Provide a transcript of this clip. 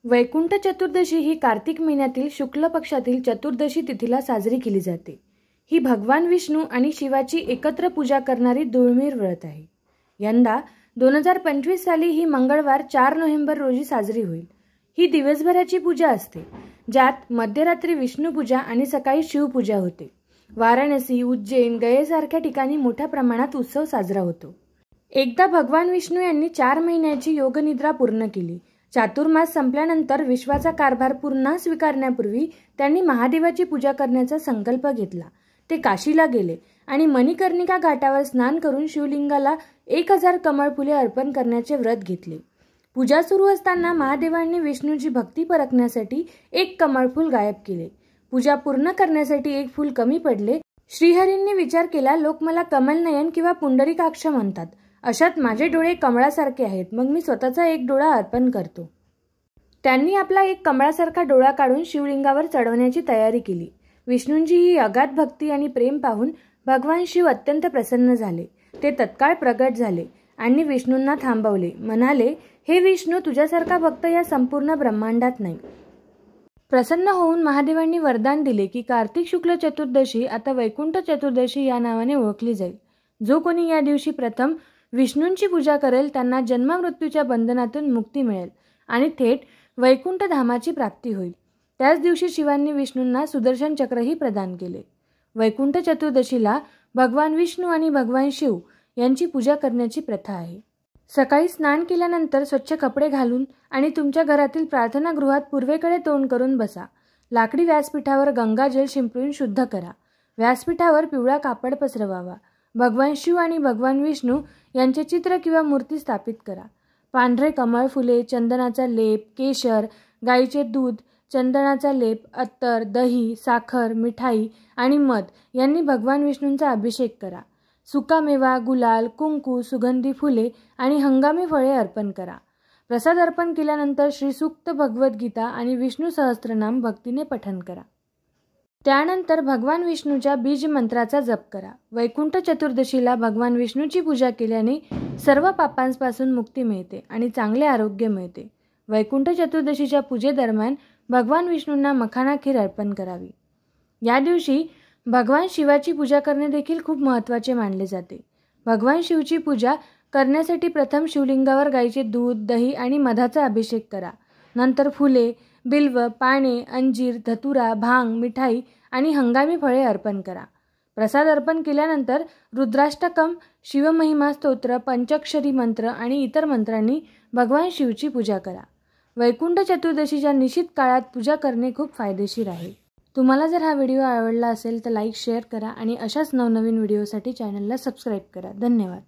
वैकुंठ चतुर्दशी ही कार्तिक महिन्यातील शुक्ल पक्षातील चतुर्दशी तिथीला साजरी केली जाते। ही भगवान विष्णू आणि शिवाची एकत्र पूजा करणारी दुर्मिळ व्रत आहे। यंदा 2025 साली ही मंगळवार 4 नोव्हेंबर रोजी साजरी होईल। ही दिवसभराची पूजा असते, ज्यात मध्यरात्री विष्णू पूजा आणि सकाळी शिवपूजा होते। वाराणसी, उज्जैन, गयेसारख्या ठिकाणी मोठ्या प्रमाणात उत्सव साजरा होतो। एकदा भगवान विष्णू यांनी 4 महिन्याची योगनिद्रा पूर्ण केली। चातुर्मास संपल्यानंतर विश्वाचा कारभार पुन्हा स्वीकारण्यापूर्वी त्यांनी महादेवाची पूजा करण्याचा संकल्प घेतला। ते काशीला गेले आणि मणिकर्णिका घाटावर स्नान करून शिवलिंगाला 1000 कमळ फुले अर्पण करण्याचे व्रत घेतले। पूजा सुरू असताना महादेवांनी विष्णूची भक्ती परखण्यासाठी 1 कमळ फूल गायब केले। पूजा पूर्ण करण्यासाठी 1 फूल कमी पडले। श्रीहरींनी विचार केला, लोक मला कमलनयन किंवा पुंडरीकाक्ष म्हणतात, अशात माझे डोळे कमळासारखे आहेत, मग मी स्वतःचा 1 डोळा अर्पण करतो। त्यांनी आपला 1 कमळासारखा डोळा काढून शिवलिंगावर चढवण्याची तयारी केली। विष्णूंची ही अगाध भक्ती आणि प्रेम पाहून भगवान शिव अत्यंत प्रसन्न झाले। ते तत्काळ प्रगट झाले आणि विष्णूंना थांबवले, म्हणाले, हे विष्णू, तुझ्यासारखा भक्त या संपूर्ण ब्रह्मांडात नाही। प्रसन्न होऊन महादेवांनी वरदान दिले की कार्तिक शुक्ल चतुर्दशी आता वैकुंठ चतुर्दशी या नावाने ओळखली जाईल। जो कोणी या दिवशी प्रथम विष्णूंची पूजा करेल त्यांना जन्ममृत्यूच्या बंधनातून मुक्ती मिळेल आणि थेट वैकुंठ धामाची प्राप्ती होईल। त्याच दिवशी शिवांनी विष्णूंना सुदर्शन चक्रही प्रदान केले। वैकुंठ चतुर्दशीला भगवान विष्णू आणि भगवान शिव यांची पूजा करण्याची प्रथा आहे। सकाळी स्नान केल्यानंतर स्वच्छ कपडे घालून आणि तुमच्या घरातील प्रार्थनागृहात पूर्वेकडे तोंड करून बसा। लाकडी व्यासपीठावर गंगाजल शिंपडून शुद्ध करा। व्यासपीठावर पिवळा कापड पसरवावा। भगवान शिव आणि भगवान विष्णू यांचे चित्र किंवा मूर्ती स्थापित करा। पांढरे कमळ फुले, चंदनाचा लेप, केशर, गाईचे दूध, चंदनाचा लेप, अत्तर, दही, साखर, मिठाई आणि मध यांनी भगवान विष्णूंचा अभिषेक करा। सुकामेवा, गुलाल, कुंकू, सुगंधी फुले आणि हंगामी फळे अर्पण करा। प्रसाद अर्पण केल्यानंतर श्रीसूक्त, भगवद्गीता आणि विष्णू सहस्त्रनाम भक्तीने पठण करा। त्यानंतर भगवान विष्णूच्या बीज मंत्राचा जप करा। वैकुंठ चतुर्दशीला भगवान विष्णूची पूजा केल्याने सर्व पापांपासून मुक्ती मिळते आणि चांगले आरोग्य मिळते। वैकुंठ चतुर्दशीच्या पूजेदरम्यान भगवान विष्णूंना मखाना खीर अर्पण करावी। या दिवशी भगवान शिवाची पूजा करणे देखील खूप महत्त्वाचे मानले जाते। भगवान शिवची पूजा करण्यासाठी प्रथम शिवलिंगावर गाईचे दूध, दही आणि मधाचा अभिषेक करा। नंतर फुले, बिल्व, पाने, अंजीर, धतुरा, भांग, मिठाई आणि हंगामी फळे अर्पण करा। प्रसाद अर्पण केल्यानंतर रुद्राष्टकम, शिवमहिमा स्तोत्र, पंचाक्षरी मंत्र आणि इतर मंत्रांनी भगवान शिवची पूजा करा। वैकुंठ चतुर्दशीच्या निश्चित काळात पूजा करणे खूप फायदेशीर आहे। तुम्हाला जर हा व्हिडिओ आवडला असेल तर लाईक, शेअर करा आणि अशाच नवनवीन व्हिडिओसाठी चॅनलला सबस्क्राईब करा। धन्यवाद।